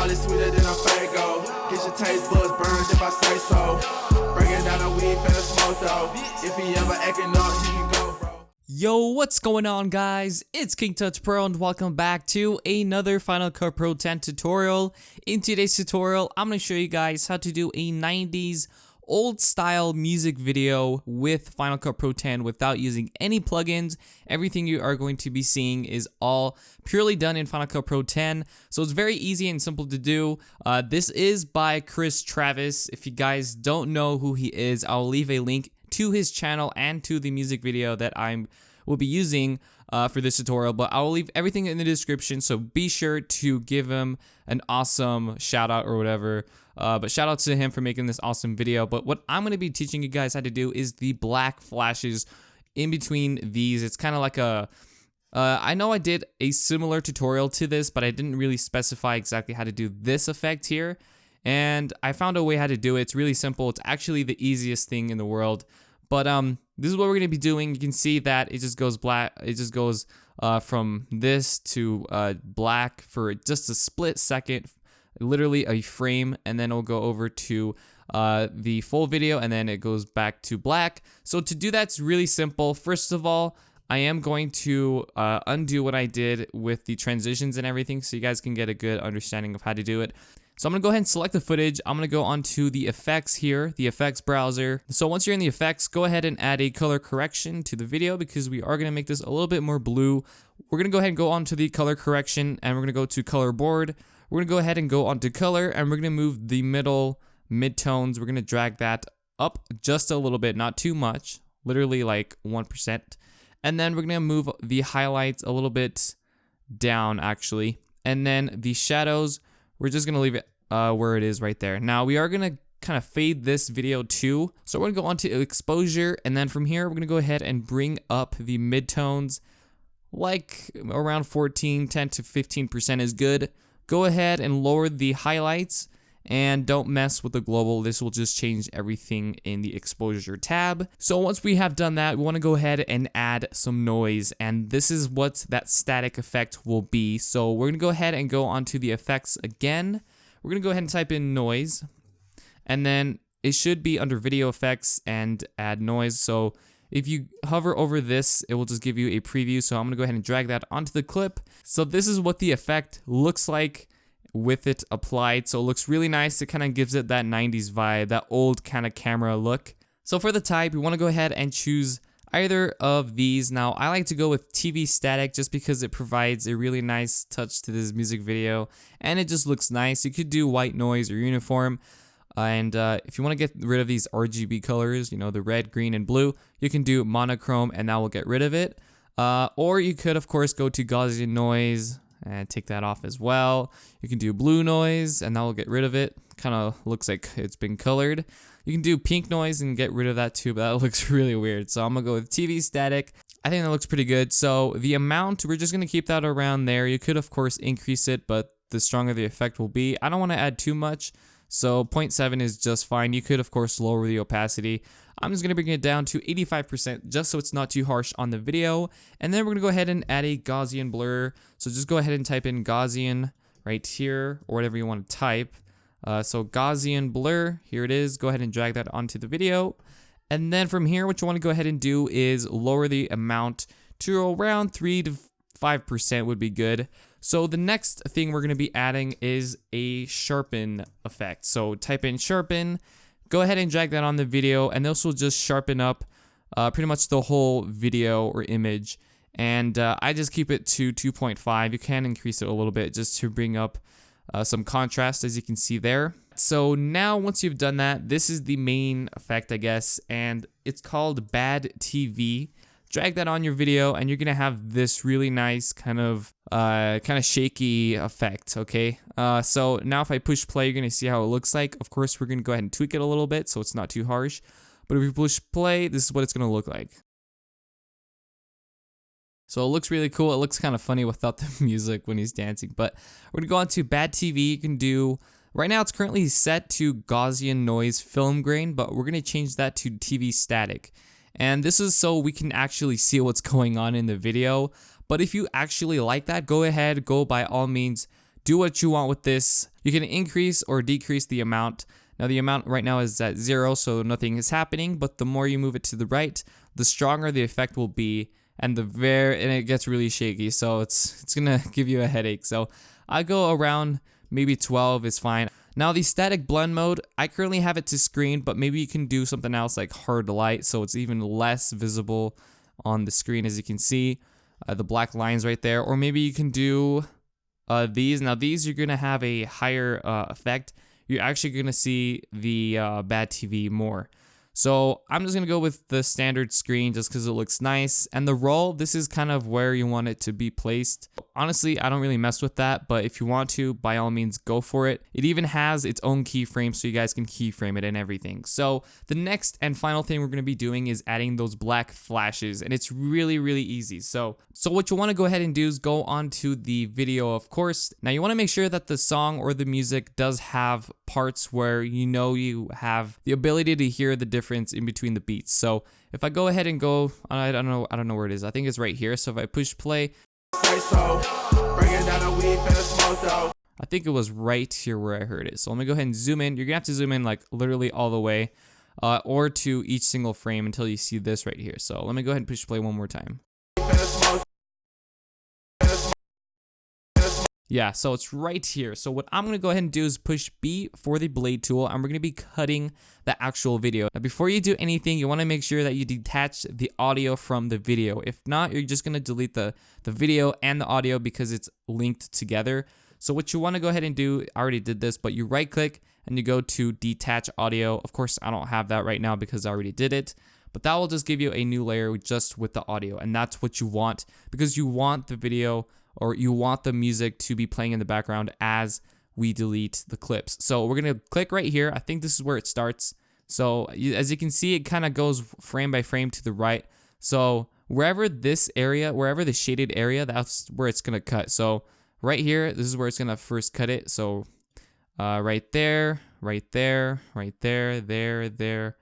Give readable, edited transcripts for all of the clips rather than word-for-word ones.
Probably sweeter than a Fago. Get your taste buds burned if I say so. Breaking down the weed, finna smoke though. If he ever acting up, he can go, bro. Yo, what's going on, guys? It's KingTutsPro and welcome back to another Final Cut Pro 10 tutorial. In today's tutorial, I'm going to show you guys how to do a 90s old style music video with Final Cut Pro 10 without using any plugins. Everything you are going to be seeing is all purely done in Final Cut Pro 10, so it's very easy and simple to do. This is by Chris Travis. If you guys don't know who he is, I'll leave a link to his channel and to the music video that I will be using for this tutorial, but I will leave everything in the description, so be sure to give him an awesome shout out or whatever. But shout out to him for making this awesome video. But what I'm going to be teaching you guys how to do is the black flashes in between these. It's kind of like a I know I did a similar tutorial to this, but I didn't really specify exactly how to do this effect here, and I found a way how to do it. It's really simple. It's actually the easiest thing in the world. But this is what we're going to be doing. You can see that it just goes black. It just goes from this to black for just a split second, literally a frame, and then it'll go over to the full video, and then it goes back to black. So to do that's really simple. First of all, I am going to undo what I did with the transitions and everything, so you guys can get a good understanding of how to do it. So I'm going to go ahead and select the footage. I'm going to go onto the effects here, the effects browser. So once you're in the effects, go ahead and add a color correction to the video because we are going to make this a little bit more blue. We're going to go ahead and go onto the color correction, and we're going to go to color board. We're going to go ahead and go onto color, and we're going to move the midtones. We're going to drag that up just a little bit, not too much, literally like 1%. And then we're going to move the highlights a little bit down actually. And then the shadows, we're just going to leave it where it is right there. Now we are going to kind of fade this video too. So we're going to go onto exposure, and then from here we're going to go ahead and bring up the midtones like around 10 to 15% is good. Go ahead and lower the highlights, and don't mess with the global. This will just change everything in the exposure tab. So once we have done that, we want to go ahead and add some noise, and this is what that static effect will be. So we're going to go ahead and go onto the effects again. We're going to go ahead and type in noise, and then it should be under video effects and add noise. So if you hover over this, it will just give you a preview. So I'm going to go ahead and drag that onto the clip. So this is what the effect looks like with it applied. So it looks really nice. It kind of gives it that 90s vibe, that old kind of camera look. So for the type, we want to go ahead and choose either of these. Now I like to go with TV static just because it provides a really nice touch to this music video, and it just looks nice. You could do white noise or uniform. And if you want to get rid of these RGB colors, you know, the red, green, and blue, you can do monochrome, and that will get rid of it. Or you could, of course, go to Gaussian noise and take that off as well. You can do blue noise, and that will get rid of it. Kind of looks like it's been colored. You can do pink noise and get rid of that too, but that looks really weird. So I'm going to go with TV static. I think that looks pretty good. So the amount, we're just going to keep that around there. You could, of course, increase it, but the stronger the effect will be. I don't want to add too much, so 0.7 is just fine. You could, of course, lower the opacity. I'm just going to bring it down to 85% just so it's not too harsh on the video. And then we're going to go ahead and add a Gaussian blur. So just go ahead and type in Gaussian right here, or whatever you want to type. So Gaussian blur, here it is. Go ahead and drag that onto the video. And then from here, what you want to go ahead and do is lower the amount to around 3 to 5% would be good. So the next thing we're going to be adding is a sharpen effect. So type in sharpen, go ahead and drag that on the video, and this will just sharpen up pretty much the whole video or image. And I just keep it to 2.5. You can increase it a little bit just to bring up some contrast, as you can see there. So now once you've done that, this is the main effect, I guess, and it's called Bad TV. Drag that on your video, and you're gonna have this really nice kind of shaky effect. Okay, so now if I push play, you're gonna see how it looks like. Of course, we're gonna go ahead and tweak it a little bit so it's not too harsh, but if you push play, this is what it's gonna look like. So it looks really cool. It looks kind of funny without the music when he's dancing, but we're gonna go on to Bad TV. You can do, right now it's currently set to Gaussian noise film grain, but we're gonna change that to TV static. And this is so we can actually see what's going on in the video. But if you actually like that, go ahead, go by all means do what you want with this. You can increase or decrease the amount. Now the amount right now is at 0, so nothing is happening, but the more you move it to the right, the stronger the effect will be, and it gets really shaky, so it's gonna give you a headache. So I go around maybe 12 is fine. Now the static blend mode, I currently have it to screen, but maybe you can do something else like hard light, so it's even less visible on the screen, as you can see, the black lines right there. Or maybe you can do these. Now these, you're gonna have a higher effect. You're actually gonna see the bad TV more. So I'm just gonna go with the standard screen just because it looks nice. And the roll, this is kind of where you want it to be placed. Honestly, I don't really mess with that, but if you want to, by all means, go for it. It even has its own keyframe, so you guys can keyframe it and everything. So the next and final thing we're gonna be doing is adding those black flashes, and it's really, really easy. So what you wanna go ahead and do is go onto the video, of course. Now you wanna make sure that the song or the music does have parts where you have the ability to hear the difference in between the beats. So if I go ahead and go, I don't know where it is. I think it's right here. So if I push play, I think it was right here where I heard it. So let me go ahead and zoom in. You're gonna have to zoom in like literally all the way, or to each single frame until you see this right here. So let me go ahead and push play one more time. Yeah, so it's right here. So what I'm going to go ahead and do is push B for the blade tool, and we're going to be cutting the actual video. Now, before you do anything, you want to make sure that you detach the audio from the video. If not, you're just going to delete the video and the audio because it's linked together. So what you want to go ahead and do, I already did this, but you right click and you go to detach audio. Of course, I don't have that right now because I already did it. But that will just give you a new layer just with the audio, and that's what you want because you want the video or you want the music to be playing in the background as we delete the clips. So we're gonna click right here. I think this is where it starts. So as you can see, it kind of goes frame by frame to the right. So wherever the shaded area, that's where it's gonna cut. So right here, this is where it's gonna first cut it. So right there, right there, right there, there,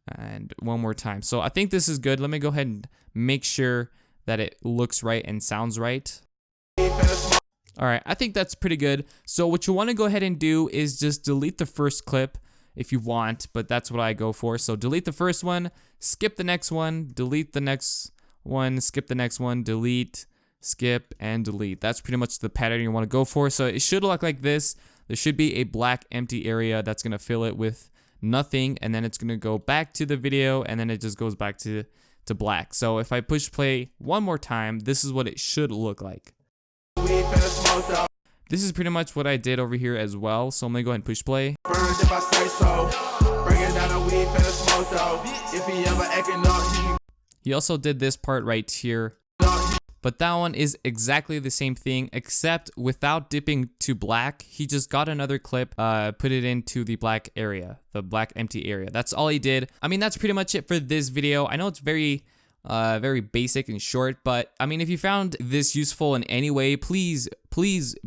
and one more time. So I think this is good. Let me go ahead and make sure that it looks right and sounds right. Alright, I think that's pretty good. So what you want to go ahead and do is just delete the first clip if you want, but that's what I go for. So delete the first one, skip the next one, delete the next one, skip the next one, delete, skip, and delete. That's pretty much the pattern you want to go for. So it should look like this. There should be a black empty area that's going to fill it with nothing, and then it's going to go back to the video, and then it just goes back to black. So if I push play one more time, this is what it should look like. This is pretty much what I did over here as well. So I'm gonna go ahead and push play. He also did this part right here, but that one is exactly the same thing, except without dipping to black. He just got another clip, put it into the black area, the black empty area. That's all he did. I mean, that's pretty much it for this video. I know it's very basic and short, but I mean, if you found this useful in any way, please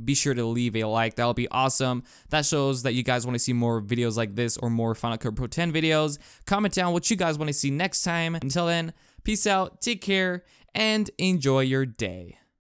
be sure to leave a like. That'll be awesome. That shows that you guys want to see more videos like this or more Final Cut Pro 10 videos. Comment down what you guys want to see next time. Until then, peace out, take care, and enjoy your day.